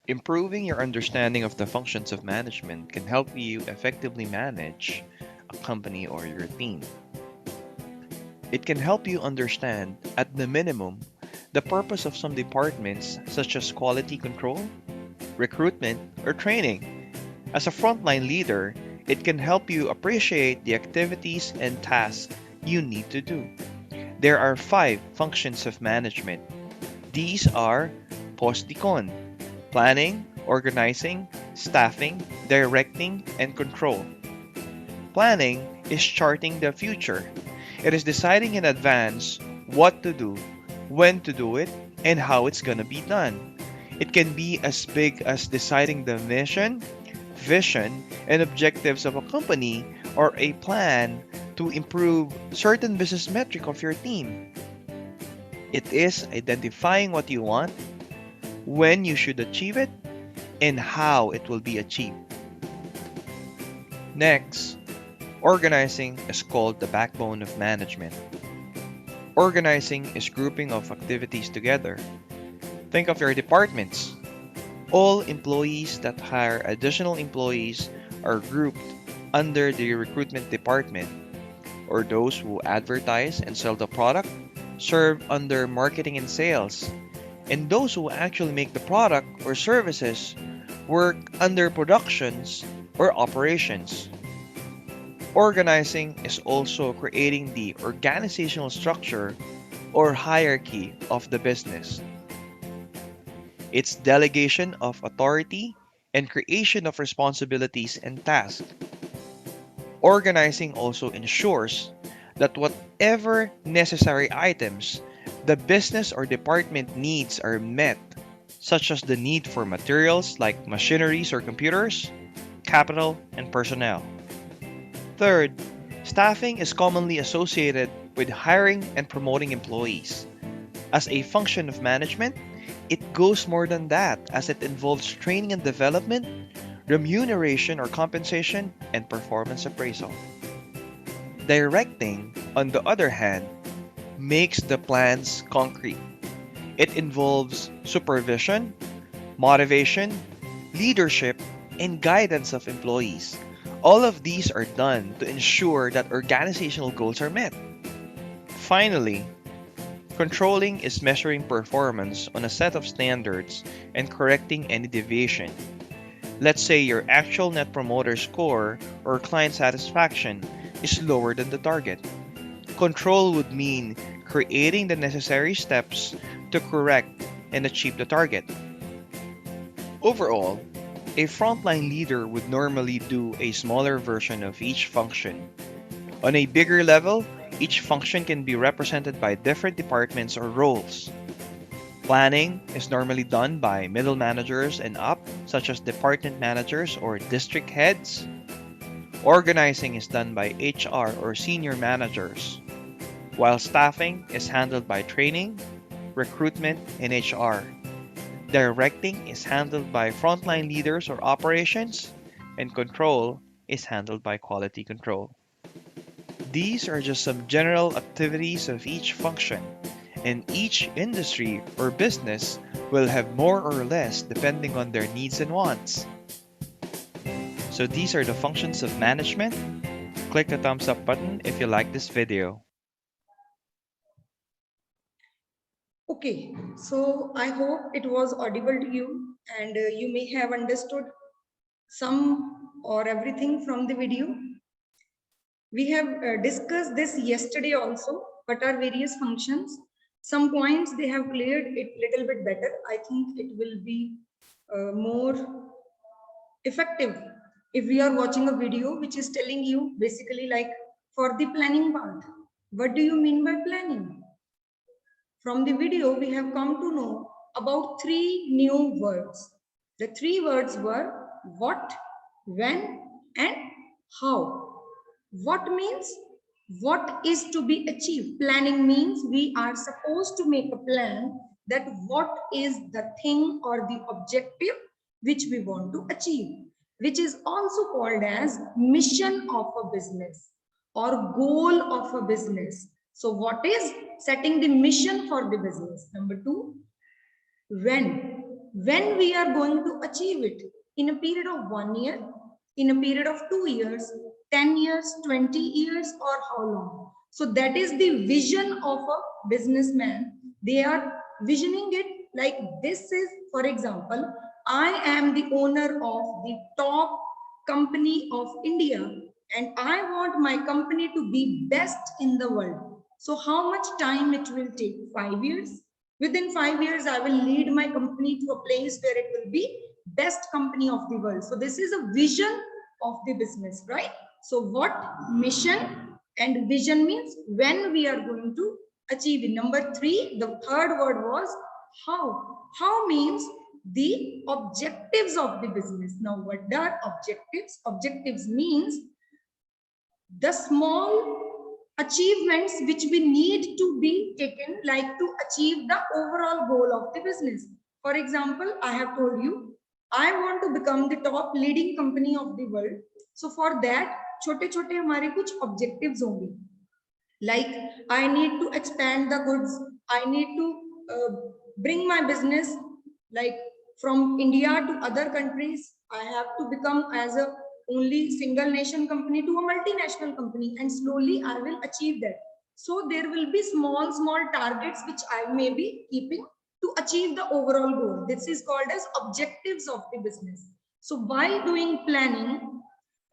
Improving your understanding of the functions of management can help you effectively manage a company or your team. It can help you understand, at the minimum, the purpose of some departments such as quality control, recruitment, or training. As a frontline leader, it can help you appreciate the activities and tasks you need to do. There are five functions of management. These are POSDICON: planning, organizing, staffing, directing, and control. Planning is charting the future. It is deciding in advance what to do, when to do it, and how it's gonna be done. It can be as big as deciding the mission, vision, and objectives of a company or a plan to improve certain business metric of your team. It is identifying what you want, when you should achieve it, and how it will be achieved. Next, organizing is called the backbone of management. Organizing is grouping of activities together. Think of your departments. All employees that hire additional employees are grouped under the recruitment department, or those who advertise and sell the product serve under marketing and sales, and those who actually make the product or services work under productions or operations. Organizing is also creating the organizational structure or hierarchy of the business. It's delegation of authority and creation of responsibilities and tasks. Organizing also ensures that whatever necessary items the business or department needs are met, such as the need for materials like machineries or computers, capital, and personnel. Third, staffing is commonly associated with hiring and promoting employees. As a function of management, it goes more than that as it involves training and development, remuneration or compensation, and performance appraisal. Directing, on the other hand, makes the plans concrete. It involves supervision, motivation, leadership, and guidance of employees. All of these are done to ensure that organizational goals are met. Finally, controlling is measuring performance on a set of standards and correcting any deviation. Let's say your actual net promoter score or client satisfaction is lower than the target. Control would mean creating the necessary steps to correct and achieve the target. Overall, a frontline leader would normally do a smaller version of each function. On a bigger level, each function can be represented by different departments or roles. Planning is normally done by middle managers and up, such as department managers or district heads. Organizing is done by HR or senior managers, while staffing is handled by training, recruitment, and HR. Directing is handled by frontline leaders or operations, and control is handled by quality control. These are just some general activities of each function, and each industry or business will have more or less depending on their needs and wants. So these are the functions of management. Click the thumbs up button if you like this video. Okay, so I hope it was audible to you and you may have understood some or everything from the video. We have discussed this yesterday also, what are various functions. Some points they have cleared it little bit better. I think it will be more effective if we are watching a video which is telling you basically like for the planning part. What do you mean by planning? From the video, we have come to know about three new words. The three words were what, when, and how. What means what is to be achieved. Planning means we are supposed to make a plan that what is the thing or the objective which we want to achieve, which is also called as mission of a business or goal of a business. So what is setting the mission for the business? Number two, when. when we are going to achieve it, in a period of 1 year, in a period of 2 years, 10 years, 20 years, or how long. So that is the vision of a businessman. They are visioning it like this is, for example, I am the owner of the top company of India and I want my company to be best in the world. So how much time it will take? 5 years. Within 5 years, I will lead my company to a place where it will be best company of the world. So this is a vision of the business, right? So what mission and vision means when we are going to achieve it. Number 3, the third word was how. How means the objectives of the business. Now, what are objectives? Objectives means the small achievements which we need to be taken, like to achieve the overall goal of the business. For example, I have told you, I want to become the top leading company of the world. So for that, छोटे छोटे हमारे कुछ objectives होंगे. Like I need to expand the goods. I need to bring my business like from India to other countries. I have to become as a only single nation company to a multinational company, and slowly I will achieve that. So there will be small targets which I may be keeping to achieve the overall goal. This is called as objectives of the business. So while doing planning,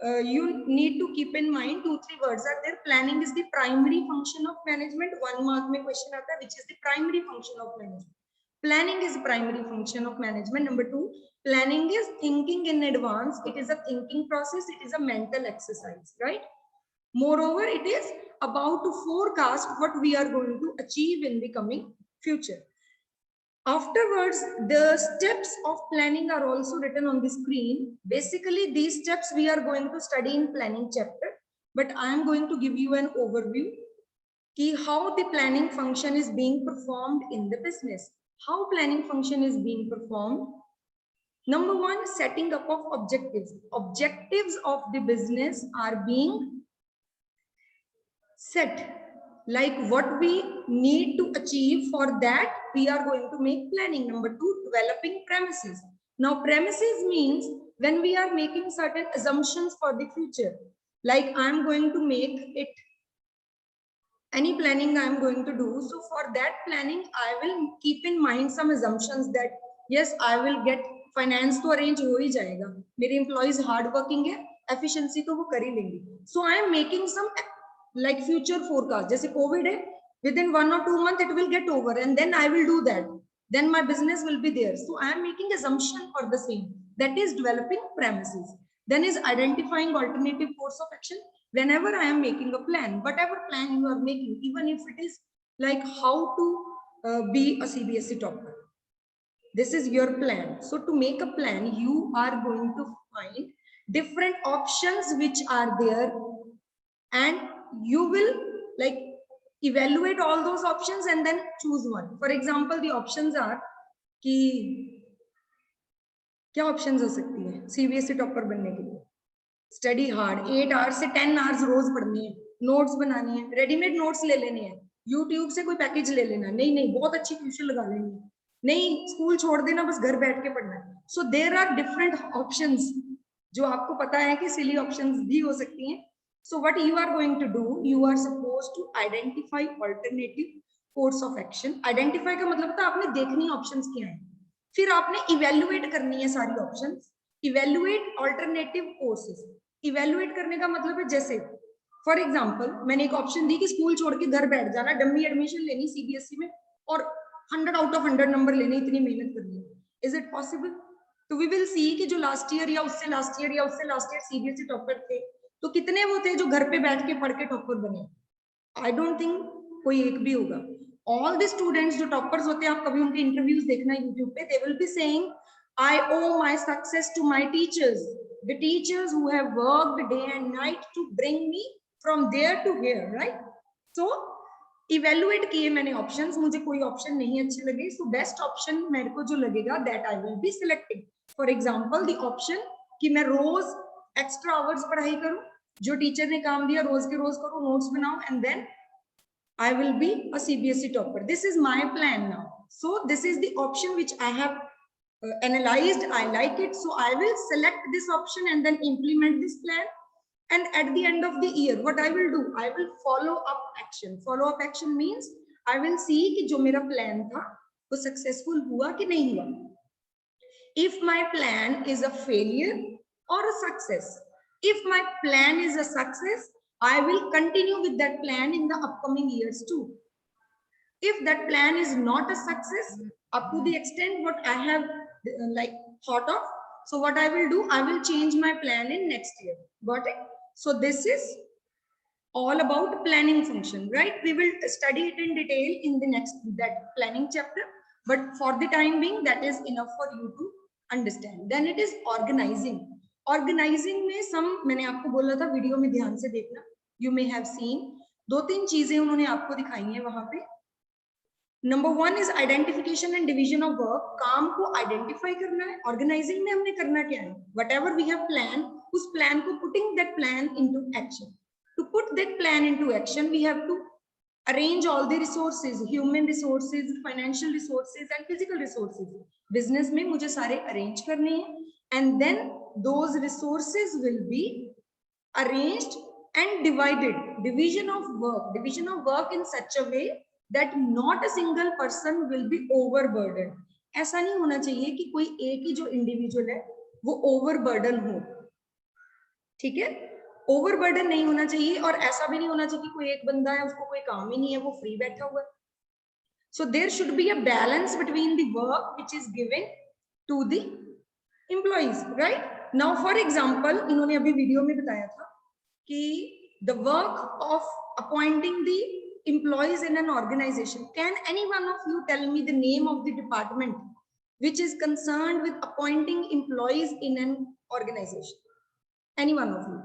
you need to keep in mind 2-3 words are there. Planning is the primary function of management. 1 mark mein question aata hai, which is the primary function of management. Planning is primary function of management. Number 2, planning is thinking in advance. It is a thinking process. It is a mental exercise, right? Moreover, it is about to forecast what we are going to achieve in the coming future. Afterwards, the steps of planning are also written on the screen. Basically, these steps we are going to study in planning chapter, but I am going to give you an overview ki how the planning function is being performed in the business. How planning function is being performed? Number 1, setting up of objectives. Objectives of the business are being set. Like what we need to achieve, for that we are going to make planning. Number 2, developing premises. Now premises means when we are making certain assumptions for the future, like I'm going to make it, any planning I'm going to do. So for that planning, I will keep in mind some assumptions that yes, I will get finance to arrange हो ही जाएगा, मेरे employees hard working है, efficiency तो वो कर ही लेंगे. So I am making some like future forecast. जैसे COVID है, within 1 or 2 months it will get over, and then I will do that. Then my business will be there. So I am making assumption for the same. That is developing premises. Then is identifying alternative course of action. Whenever I am making a plan, whatever plan you are making, even if it is like how to be a CBSE topper, this is your plan. So to make a plan, you are going to find different options which are there, and you will like evaluate all those options and then choose one. For example, the options are कि क्या options हो सकती है CBSE topper बनने के लिए? Study hard 8 hours से 10 hours रोज पढ़नी है, नोट्स बनानी है, रेडीमेड नोट्स ले लेने हैं, यूट्यूब से कोई पैकेज ले लेना, नहीं नहीं बहुत अच्छी ट्यूशन लगा लेनी है, नहीं स्कूल छोड़ देना, बस घर बैठ के पढ़ना है. So there are different options, जो आपको पता है कि सिली ऑप्शंस भी हो सकती हैं. So what you are going to do, you are suppose to identify alternative course of action. Identify का मतलब था आपने देखनी ऑप्शंस क्या है, फिर आपने इवेल्युएट करनी है सारी options. Evaluate alternative courses. Evaluate करने का मतलब है जैसे फॉर एग्जांपल मैंने एक ऑप्शन दी कि स्कूल छोड़ के घर बैठ जाना, डमी एडमिशन लेनी सीबीएसई में और 100 आउट ऑफ 100 नंबर लेने, इतनी मेहनत करनी. Is it possible? तो वी विल सी कि जो लास्ट ईयर या उससे लास्ट ईयर या उससे लास्ट ईयर सीबीएसई टॉपर थे, तो कितने वो थे जो घर पे बैठ के पढ़ के टॉपर बने? आई डोंट थिंक कोई एक भी होगा. ऑल द स्टूडेंट्स जो टॉपर्स होते हैं, आप कभी उनके इंटरव्यूज देखना यूट्यूब पे, they will be saying I owe my success to my teachers, the teachers who have worked day and night to bring me from there to here, right? So evaluate किए मैंने options, मुझे कोई option नहीं अच्छे लगे, so best option मेरे को जो लगेगा that I will be selecting. For example, the option कि मैं रोज extra hours पढ़ाई करूं, जो टीचर ने काम दिया रोज के रोज करूं, नोट्स बनाऊं, and then I will be a CBSE topper. This is my plan now. So this is the option which I have analyzed, I like it, so I will select this option and then implement this plan. And at the end of the year, what I will do, I will follow up action. Follow up action means I will see कि जो मेरा plan था वो successful हुआ कि नहीं हुआ. If my plan is a failure or a success, if my plan is a success, I will continue with that plan in the upcoming years too. If that plan is not a success up to the extent what I have like thought of, so what I will do, I will change my plan in next year. Got it? So this is all about planning function, right? We will study it in detail in the next that planning chapter, but for the time being that is enough for you to understand. Then it is organizing. Organizing में some मैंने आपको बोला था video में ध्यान से देखना. You may have seen 2-3 चीजें उन्होंने आपको दिखाई हैं वहां पे. Number 1 is identification and division of work. काम को identify करना है. Organizing में हमने करना क्या है? Whatever we have planned, उस plan को putting that plan into action. To put that plan into action, we have to arrange all the resources, human resources, financial resources, and physical resources. Business में मुझे सारे arrange करने हैं, and then those resources will be arranged and divided. Division of work in such a way that not a single person will be overburdened. ऐसा नहीं होना चाहिए कि कोई एक ही जो इंडिविजुअल है वो ओवरबर्डन हो. ठीक है, ओवरबर्डन नहीं होना चाहिए, और ऐसा भी नहीं होना चाहिए कि कोई एक बंदा है उसको कोई काम ही नहीं है, वो फ्री बैठा हुआ है. So there should be a balance between the work which is given to the employees, right? Now for example, इन्होंने अभी वीडियो में बताया था कि the work of appointing the employees in an organization. Can any one of you tell me the name of the department which is concerned with appointing employees in an organization? Any one of you?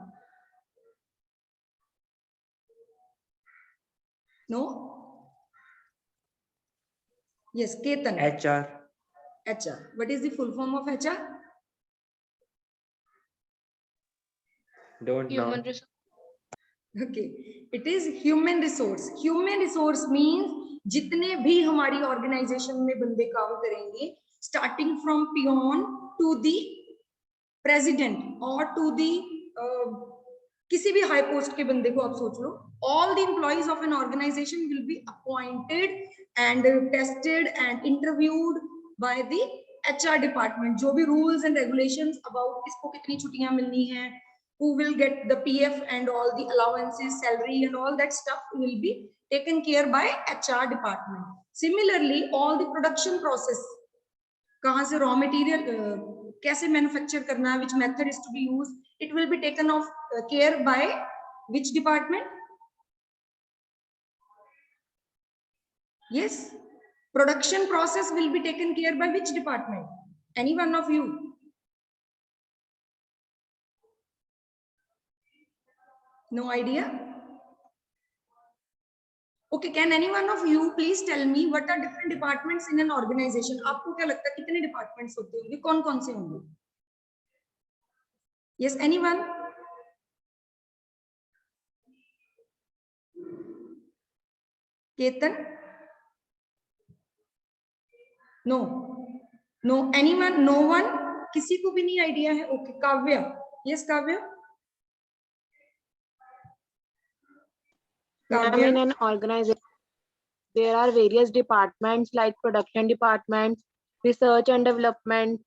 No? Yes, Ketan. HR. HR. What is the full form of HR? Don't know. Okay, it is human resource. Human resource means जितने भी हमारी organization में बंदे काम करेंगे, starting from peon to the president or to the किसी भी high post के बंदे को आप सोच लो, all the employees of an organization will be appointed and tested and interviewed by the HR department. जो भी rules and regulations about किसको कितनी छुट्टियां मिलनी हैं, who will get the PF and all the allowances, salary and all that stuff will be taken care by HR department. Similarly, all the production process, कहाँ से raw material कैसे manufacture करना है, which method is to be used, it will be taken of care by which department? Yes, production process will be taken care by which department? Any one of you? No idea? Okay, can any one of you please tell me what are different departments in an organization? आपको क्या लगता है कितने departments होते होंगे? कौन-कौन से होंगे? Yes, anyone? Ketan? No. No. Anyone? No one? किसी को भी नहीं idea है? Okay, Kavya. Yes, Kavya? In an organization, there are various departments like production departments, research and development,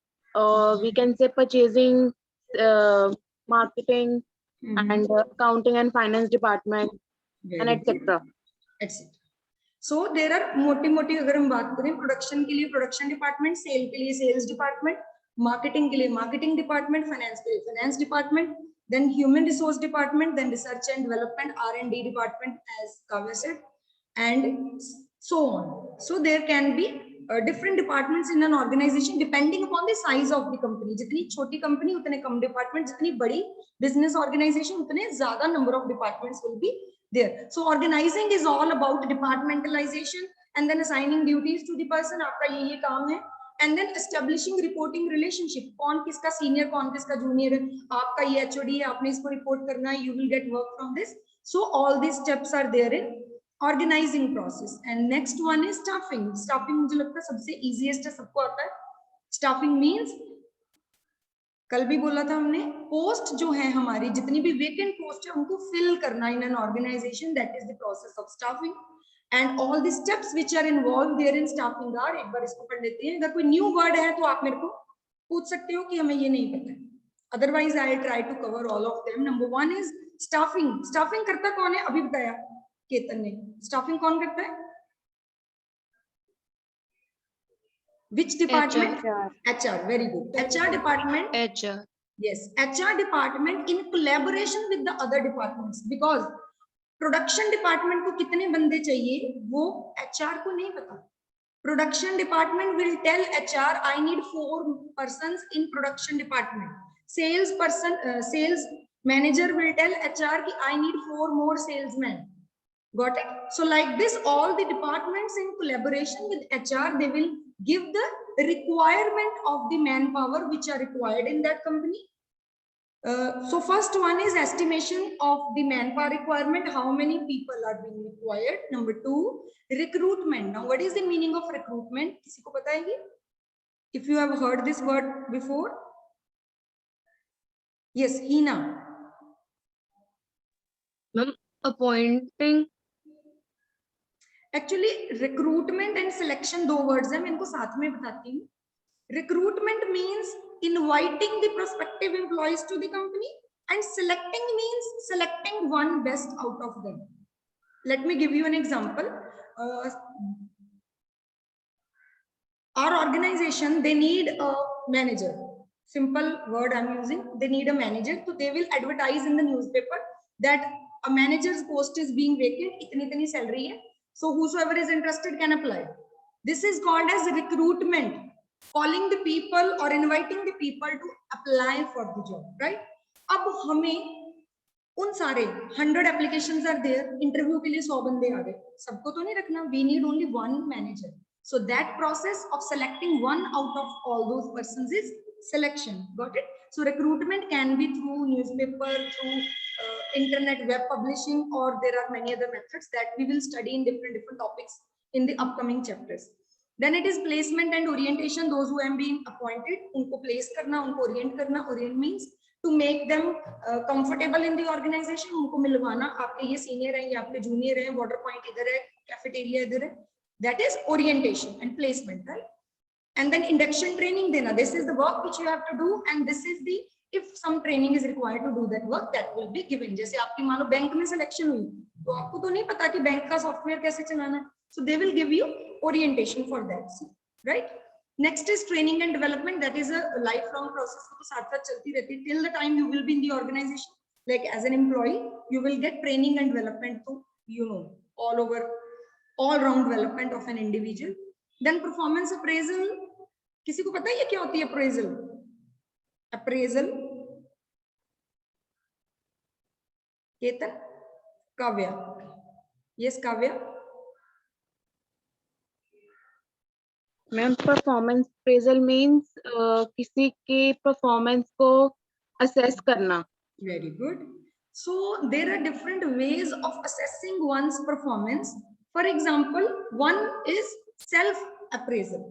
we can say purchasing, marketing, and accounting and finance department, and etc. So there are मोटी-मोटी अगर हम बात करें production के लिए production department, sale के लिए sales department, marketing के लिए marketing department, finance के लिए finance department, then human resource department, then research and development, R&D department, as Kavya said, and so on. So there can be different departments in an organization depending upon the size of the company. जितनी छोटी company उतने कम department, जितनी बड़ी business organization उतने ज़्यादा number of departments will be there. So organizing is all about departmentalization and then assigning duties to the person. आपका ये काम है. And then establishing reporting relationship. कौन किसका senior, कौन किसका junior है. आपका ये HOD है, आपने इसको report करना है. You will get work from this. So all these steps are there in organizing process. And next one is staffing. Staffing मुझे लगता है सबसे easiest है, सबको आता है. स्टाफिंग मीन्स कल भी बोला था हमने, पोस्ट जो है हमारी जितनी भी वेकेंट पोस्ट है उनको फिल करना in an organization, that is the process of staffing and all the steps which are involve there in staffing are, एक बार इसको पढ़ लेते हैं। अगर कोई न्यू वर्ड है तो आप मेरे को पूछ सकते हो कि हमें ये नहीं पता है, otherwise I try to cover all of them. Number 1 is staffing. Staffing करता कौन है? अभी बताया केतन ने। स्टाफिंग कौन करता है? Which department? HR. Very good. HR department. HR. Yes, HR department in collaboration with the other departments, because production department को कितने बंदे चाहिए वो HR को नहीं पता। Production department will tell HR I need 4 persons in production department. Sales manager will tell HR कि I need 4 more salesmen. Got it? So like this, all the departments in collaboration with HR, they will give the requirement of the manpower which are required in that company. So first one is estimation of the manpower requirement, how many people are being required. Number 2, recruitment. Now what is the meaning of recruitment? किसी को पता है ये? If you have heard this word before? Yes, Hina. Ma'am, appointing. Actually recruitment and selection दो words हैं, मैं इनको साथ में बताती हूँ। Recruitment means inviting the prospective employees to the company, and selecting means selecting one best out of them. Let me give you an example. Our organization, they need a manager. Simple word I'm using. They need a manager, so they will advertise in the newspaper that a manager's post is being vacant. इतनी salary है. So whosoever is interested can apply. This is called as recruitment. Calling the people or inviting the people to apply for the job, right? अब हमें उन सारे 100 applications are there, interview के लिए 100 बंदे आ गए, सबको तो नहीं रखना, we need only one manager. So that process of selecting one out of all those persons is selection. Got it? So recruitment can be through newspaper, through internet web publishing, or there are many other methods that we will study in different topics in the upcoming chapters. Then it is placement and orientation. Those who have been appointed, उनको place करना, उनको orient करना. Orient means to make them comfortable in the organization. उनको मिलवाना, आपके ये senior हैं, ये आपके junior हैं, water point इधर है, cafeteria इधर है. That is orientation and placement, right? And then induction training देना. This is the work which you have to do, and this is the, if some training is required to do that work, that will be given. जैसे आपकी मान लो bank में selection हुई, तो आपको तो नहीं पता कि बैंक का software कैसे चलाना, so they will give you orientation for that, right? Next is training and development. That is a lifelong process, तो साथ साथ चलती रहती है till the time you will be in the organization. Like as an employee, you will get training and development to, you know, all round development of an individual. Then performance appraisal. किसी को पता है ये क्या होती है appraisal? Appraisal. Ketan, Kavya. Yes, Kavya. Ma'am performance appraisal means किसी के परफॉर्मेंस को असेस करना. Very good. So there are different ways of assessing one's performance. For example, one is self appraisal.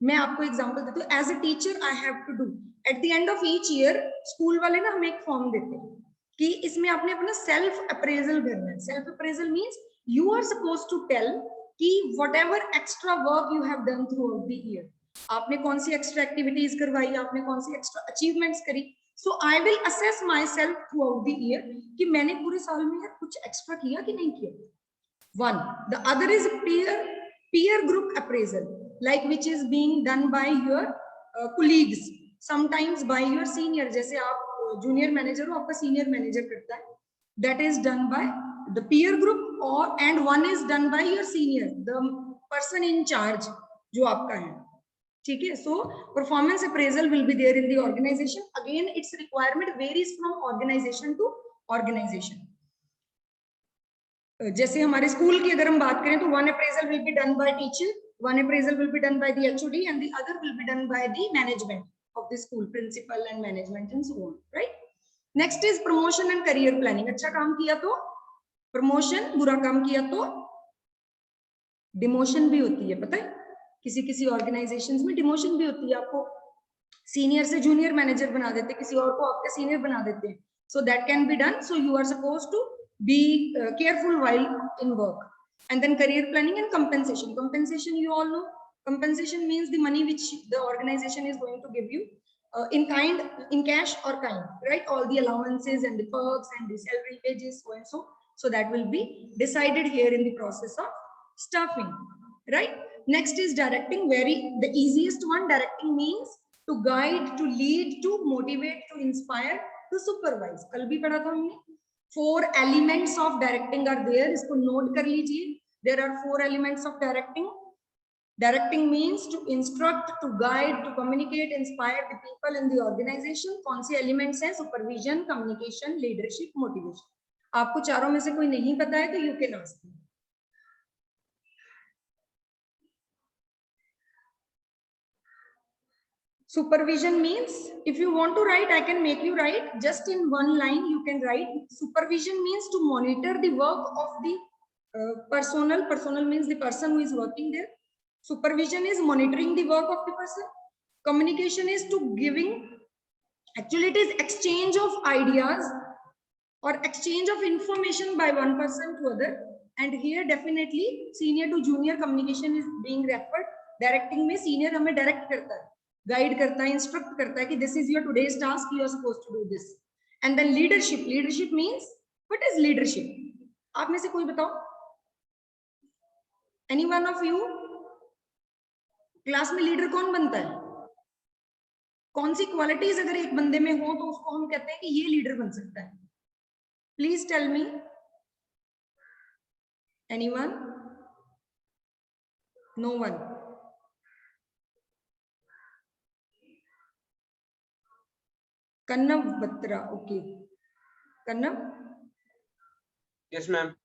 मैं आपको एग्जांपल देती हूँ. As a teacher, I have to do at the end of each year, school वाले ना हमें एक form देते हैं कि इसमें आपने अपना सेल्फ अप्रेजल करना है. Self appraisal means you are supposed to tell कि whatever extra work you have done throughout the year, आपने कौन सी extra activities करवाई, आपने कौन सी extra achievements करी. So I will assess myself throughout the year कि मैंने पूरे साल में यार कुछ extra किया कि नहीं किया. One. The other is peer group appraisal, like which is being done by your colleagues, sometimes by your senior. जैसे आप junior manager हो, आपका senior manager करता है. That is done by the peer group, and one is done by your senior, the person in charge जो आपका है. ठीक है? So performance appraisal will be there in the organization. Again, its requirement varies from organization to organization. जैसे हमारे school की अगर हम बात करें तो one appraisal will be done by teacher, one appraisal will be done by the HOD, and the other will be done by the management of the school, principal and management and so on, right? Next is promotion and career planning. अच्छा काम किया तो promotion, बुरा काम किया तो demotion भी होती है, पता है किसी किसी ऑर्गेनाइजेशंस में डिमोशन भी होती है, आपको सीनियर से जूनियर मैनेजर बना देते हैं, किसी और को आपके सीनियर बना देते हैं. So that can be done. So you are supposed to be careful while in work. And then career planning and compensation. Compensation, you all know. Compensation means the money which the organization is going to give you in kind, in cash or kind, right? All the allowances and the perks and the salary wages, so and so. So that will be decided here in the process of staffing, right? Next is directing. The easiest one. Directing means to guide, to lead, to motivate, to inspire, to supervise. कल भी पढ़ा था हमने. 4 elements of directing are there. इसको note कर लीजिए. There are 4 elements of directing. Directing means to instruct, to guide, to communicate, inspire the people in the organization. कौन से elements हैं? Supervision, communication, leadership, motivation. आपको चारों में से कोई नहीं पता है तो you can ask me. Supervision means, if you want to write, I can make you write. Just in one line, you can write. Supervision means to monitor the work of the personnel. Personnel means the person who is working there. Supervision is monitoring the work of the person. Communication is to giving, actually it is exchange of ideas or exchange of information by one person to other. And here definitely senior to junior communication is being referred. Directing में senior हमें direct करता है, guide करता है, instruct करता है कि this is your today's task, you are supposed to do this. And then leadership. Leadership means, what is leadership? आप में से कोई बताओ? Any one of you? Class में लीडर कौन बनता है? कौन सी क्वालिटीज अगर एक बंदे में हो तो उसको हम कहते हैं कि ये लीडर बन सकता है? Please tell me. Anyone? No one. Kannav Batra. Okay, Kannav. Yes, ma'am.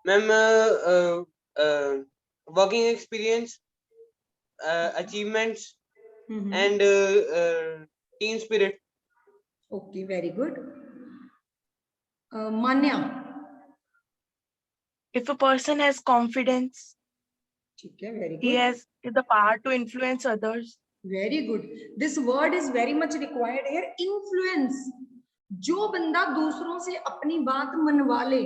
Ma'am, working experience, achievements, and team spirit. Okay, very good. Manya. If a person has confidence, ठीक है, very he good. has the power to influence others. Very good. This word is very much required here. Influence. जो बंदा दूसरों से अपनी बात मनवा ले.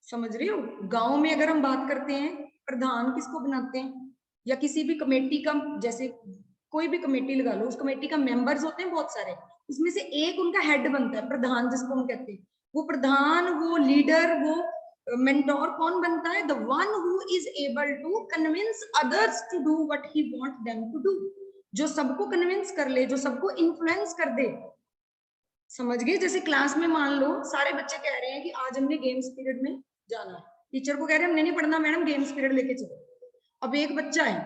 समझ रहे हो? गांव में अगर हम बात करते हैं, प्रधान किसको बनाते हैं? या किसी भी कमेटी का, जैसे कोई भी कमेटी लगा लो, उस कमेटी का मेंबर्स होते हैं बहुत सारे, उसमें से एक उनका हेड बनता है, प्रधान जिसको हम कहते हैं. वो प्रधान, वो लीडर, वो मेंटोर कौन बनता है? The one who is able to convince others to do what he want them to do. जो सबको कन्विंस कर ले, जो सबको इन्फ्लुएंस कर दे. समझ गए? जैसे क्लास में मान लो सारे बच्चे कह रहे हैं कि आज हमने गेम्स पीरियड में जाना है. टीचर को कह रहे हैं हमने नहीं पढ़ना मैडम, गेम्स पीरियड लेके चलो. अब एक बच्चा है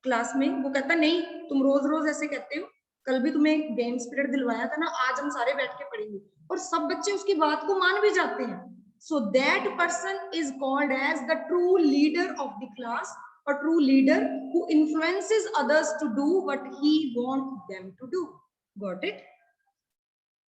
क्लास में, वो कहता नहीं तुम रोज रोज ऐसे कहते हो, कल भी तुम्हें गेम्स पीरियड दिलवाया था ना, आज हम सारे बैठ के पढ़ेंगे. और सब बच्चे उसकी बात को मान भी जाते हैं. So that person is called as the true leader of the class, or true leader who influences others to do what he wants them to do. Got it?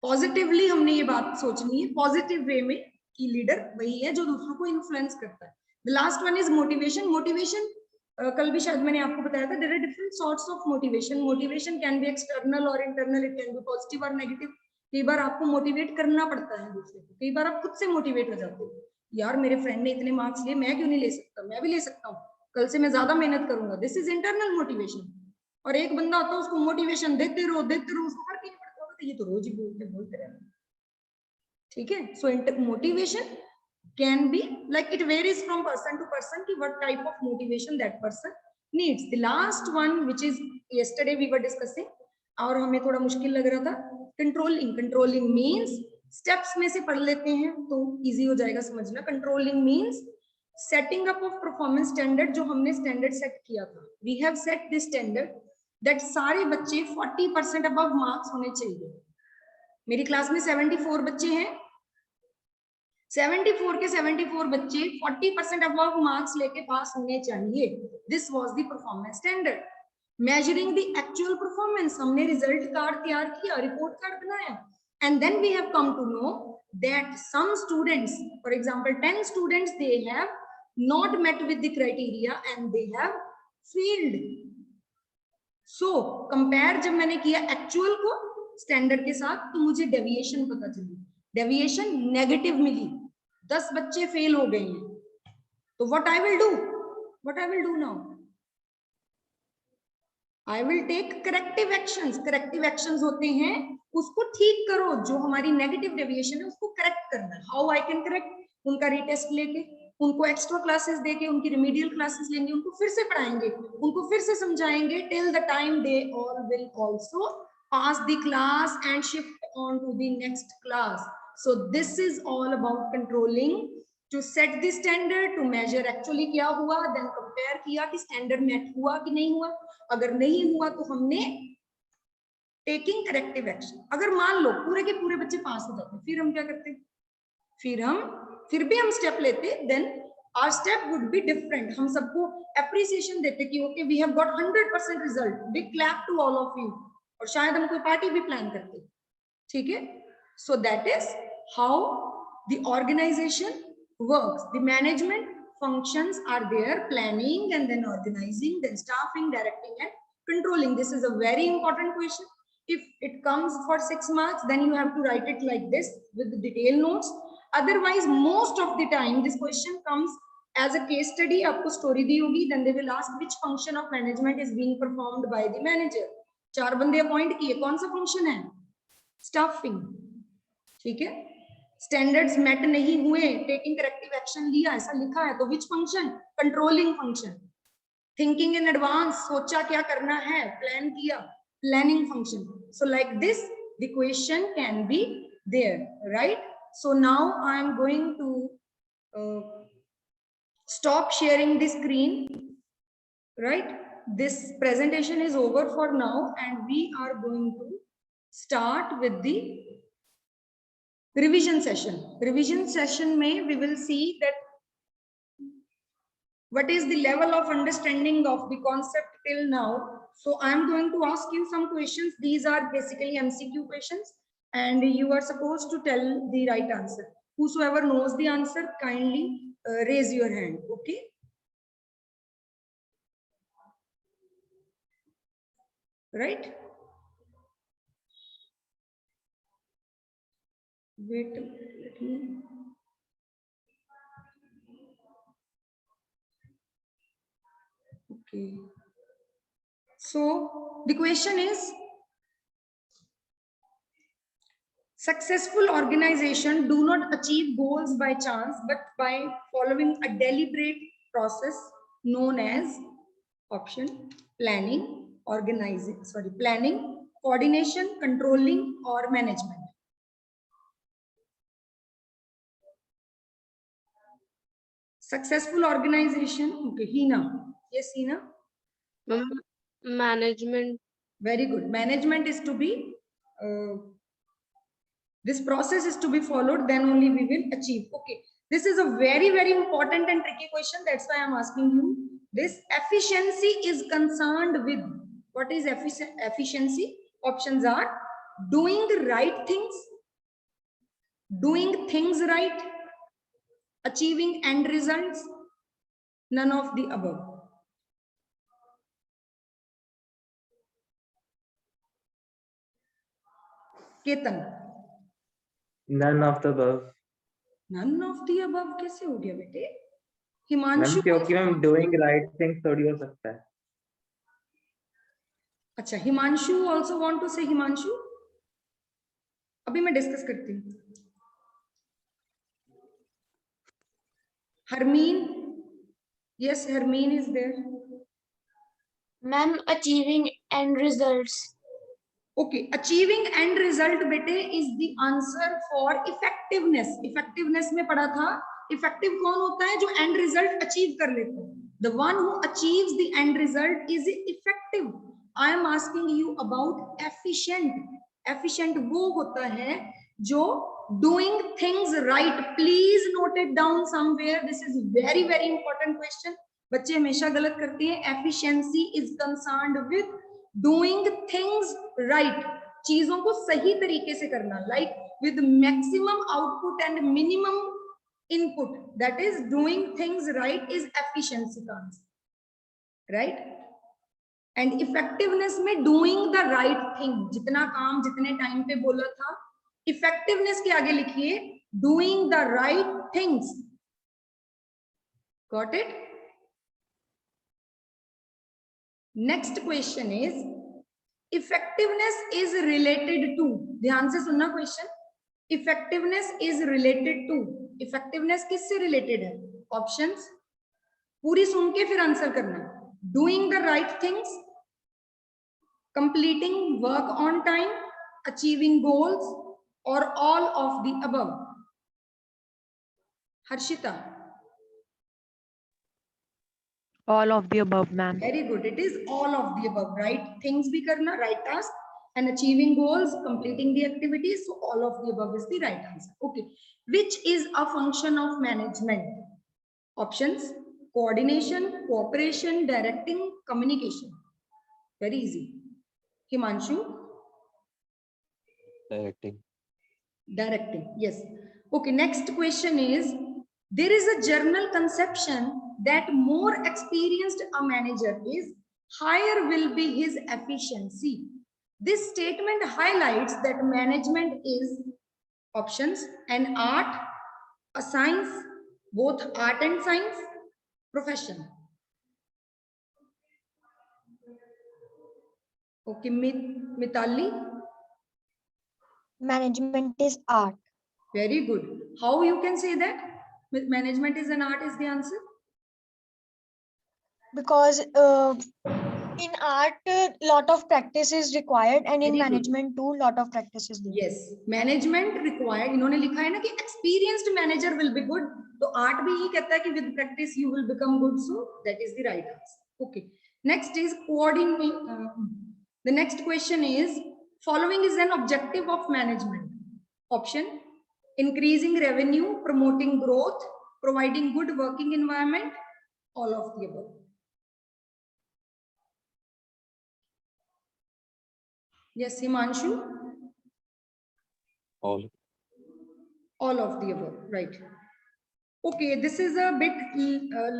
Positively हमने ये बात सोचनी है, positive way में, कि leader वही है जो दूसरों को इन्फ्लुएंस करता है. The last one is motivation. Motivation कल भी शायद मैंने आपको बताया था, there are different sorts of motivation. Motivation can be external or internal. It can be positive or negative. कई बार आपको मोटिवेट करना पड़ता है दूसरे को, कई बार आप खुद से मोटिवेट हो जाते हो. यार मेरे फ्रेंड ने इतने मार्क्स लिए, मैं क्यों नहीं ले सकता? मैं भी ले सकता हूँ, कल से मैं ज्यादा मेहनत करूंगा. This is internal motivation. और एक बंदा होता है उसको मोटिवेशन देते रहो, उसको फर्क नहीं पड़ता होगा, ये तो रोज ही बोलते रहते. ठीक है? सो motivation can be like, it varies from person to person ki what type of motivation that person needs. The last one, which is yesterday we were discussing, और हमें थोड़ा मुश्किल लग रहा था, कंट्रोलिंग. कंट्रोलिंग मीन्स, स्टेप्स में से पढ़ लेते हैं तो इजी हो जाएगा समझना. Controlling means setting up of performance standard. जो हमने स्टैंडर्ड सेट किया था, we have set this standard that सारे बच्चे 40% अबव मार्क्स होने चाहिए. मेरी क्लास में 74 बच्चे हैं, 74 के 74 बच्चे 40% अबव मार्क्स लेके पास होने चाहिए. This was the performance standard. Measuring the actual performance, हमने रिजल्ट कार्ड तैयार किया, रिपोर्ट कार्ड बनाया, and then we have come to know that some students, for example 10 students, they have not met with the criteria and they have failed. So compare जब मैंने किया actual को standard के साथ तो मुझे डेविएशन पता चली, डेविएशन नेगेटिव मिली, 10 बच्चे फेल हो गए हैं। तो what I will do now, I will take corrective actions. Corrective actions होते हैं उसको ठीक करो, जो हमारी नेगेटिव डेविएशन है उसको करेक्ट करना। हाउ आई कैन करेक्ट, उनका रीटेस्ट लेके, उनको एक्स्ट्रा क्लासेस देके, उनकी रिमीडियल क्लासेस लेंगे, उनको फिर से पढ़ाएंगे, उनको फिर से समझाएंगे till the time they all will also pass the class and shift on to the next class. So this is all about controlling, to set the standard, to measure actually क्या हुआ, then compare किया कि standard met हुआ कि नहीं हुआ, अगर नहीं हुआ तो हमने taking corrective action। अगर मान लो पूरे के पूरे बच्चे पास हो जाते फिर हम क्या करते, फिर भी हम स्टेप लेते, then our step would be different। हम सबको appreciation देते कि okay we have got 100% result, big clap to all of you, और शायद हम कोई पार्टी भी प्लान करते, ठीक है। So that is how the organization works. The management functions are there, planning and then organizing, then staffing, directing and controlling. This is a very important question. If it comes for 6 marks, then you have to write it like this with the detailed notes. Otherwise, most of the time this question comes as a case study। आपको story दी होगी, then they will ask which function of management is being performed by the manager। 4 बंदे appoint किए, कौन सा function है, staffing, ठीक है। Standards met नहीं हुए, टेकिंग करेक्टिव एक्शन लिया, ऐसा लिखा है तो which function, controlling function. Thinking in advance, सोचा क्या करना है, प्लान किया, planning function. So like this the question can be there, right. So now I am going to stop sharing the screen, right? This presentation is over for now and we are going to start with the revision session। Revision session mein we will see that what is the level of understanding of the concept till now। So I am going to ask you some questions, these are basically MCQ questions and you are supposed to tell the right answer। Whosoever knows the answer kindly raise your hand, okay? Right, wait, let me, okay, so the question is, successful organization do not achieve goals by chance but by following a deliberate process known as option planning, planning, coordination, controlling or management। Successful organization, okay, Hina, yes Hina, Management. very good। Management is to be this process is to be followed, then only we will achieve, okay। This is a very very important and tricky question, that's why I'm asking you this। Efficiency is concerned with, what is efficiency? Options are doing the right things, doing things right, achieving end results, none of the above। Ketan, None of the above। none of the above कैसे हो गया बेटे? Ma'am Himanshu, क्योंकि ma'am doing right things थोड़ी हो सकता है। अच्छा, Himanshu also want to say, Himanshu अभी मैं डिस्कस करती हूँ। Harmeen, yes, Hermine is there। Ma'am, achieving end results. Okay, achieving end result बेटे is the answer for effectiveness। effectiveness में पढ़ा था, effective कौन होता है, जो end result achieve कर लेता है। The one who achieves the end result is effective। I am asking you about efficient। efficient वो होता है जो doing things right। Please note it down somewhere, this is very very important question। बच्चे हमेशा गलत करते हैं। efficiency is concerned with doing things right, चीजों को सही तरीके से करना, like with maximum output and minimum input, that is doing things right is efficiency का आंसर, राइट. एंड इफेक्टिवनेस में डूइंग द राइट थिंग, जितना काम जितने टाइम पे बोला था, इफेक्टिवनेस के आगे लिखिए doing the right things. Got it? Next question is effectiveness is related to, ध्यान से सुनना question. Effectiveness is related to, effectiveness किससे रिलेटेड है? ऑप्शंस पूरी सुन के फिर आंसर करना. Doing the right things, completing work on time, achieving goals और all of the above. Harshita. All of the above, ma'am. Very good. It is all of the above. Right things भी करना, right task, and achieving goals, completing the activities. So all of the above is the right answer. Okay. Which is a function of management? Options: coordination, cooperation, directing, communication. Very easy. Himanshu. Directing. Directing. Yes. Okay. Next question is, there is a general conception that more experienced a manager is, higher will be his efficiency. This statement highlights that management is options: an art, a science, both art and science, profession. Okay, Mitali. Management is art. Very good. How you can say that management is an art is the answer? Because in art, lot of practice is required, and in Very good. management too, lot of practice is there. Yes, management required. इन्होंने लिखा है ना कि experienced manager will be good. तो art भी ही कहता है कि with practice you will become good. So that is the right answer. Okay. Next is coordination. The next question is, following is an objective of management. Option: increasing revenue, promoting growth, providing good working environment, all of the above. Yes, Himanshu. All. All of the above, right? Okay, this is a bit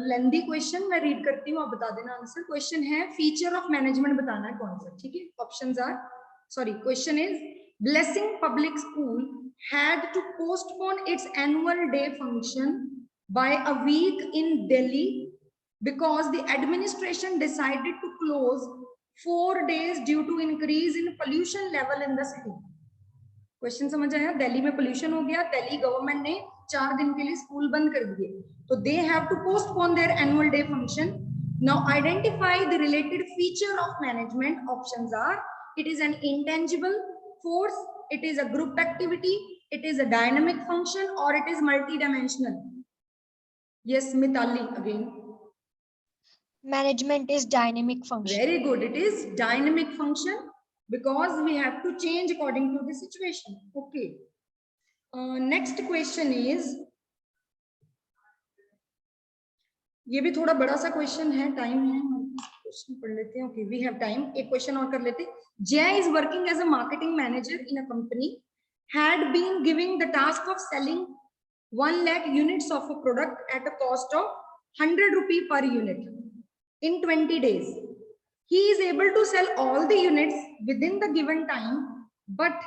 lengthy question. मैं read करती हूँ, आप बता देना answer. Question है feature of management बताना है कौन सा, ठीक है? Options are, sorry, question is, Blessing Public School had to postpone its annual day function by a week in Delhi because the administration decided to close 4 days due to increase in pollution level in the city. Question समझ आया? दिल्ली में pollution हो गया, Delhi government ने 4 दिन के लिए school बंद कर दिए, तो they have to postpone their annual day function. Now identify the related feature of management. Options are, it is an intangible force, it is a group activity, it is a dynamic function, और it is multi dimensional. Yes, Mitali again. Management is dynamic function. Very good. It is dynamic function because we have to change according to the situation. Okay. Next question is, ये भी थोड़ा बड़ा सा question है, time है, question पढ़ लेते हैं. Okay, we have time. एक क्वेश्चन और कर लेते हैं. Jay is working as a marketing manager in a company, had been giving the task of selling 1 lakh units of a product at a cost of 100 rupee per unit in 20 days. He is able to sell all the units within the given time, but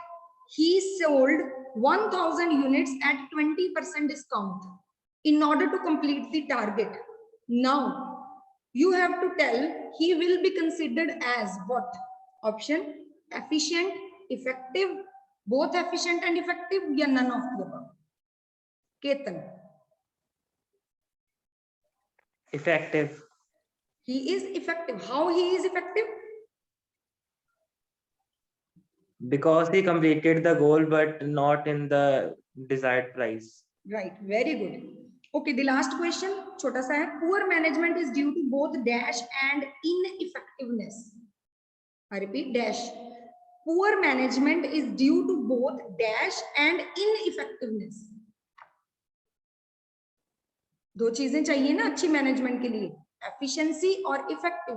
he sold 1000 units at 20% discount in order to complete the target. Now you have to tell he will be considered as what? Option: efficient, effective, both efficient and effective, या none of the above. Ketan. Effective. He is effective. How he is effective? Because he completed the goal but not in the desired price. Right, very good. Okay, the last question छोटा सा है. Poor management is due to both dash and ineffectiveness. I repeat, dash. Poor management is due to both dash and ineffectiveness. दो चीजें चाहिए ना अच्छी management के लिए, एफिशिएंसी और इफेक्टिव.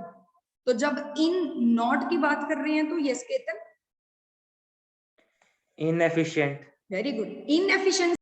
तो जब इन नॉट की बात कर रहे हैं तो yes Ketan. Inefficient. Very good. Inefficiency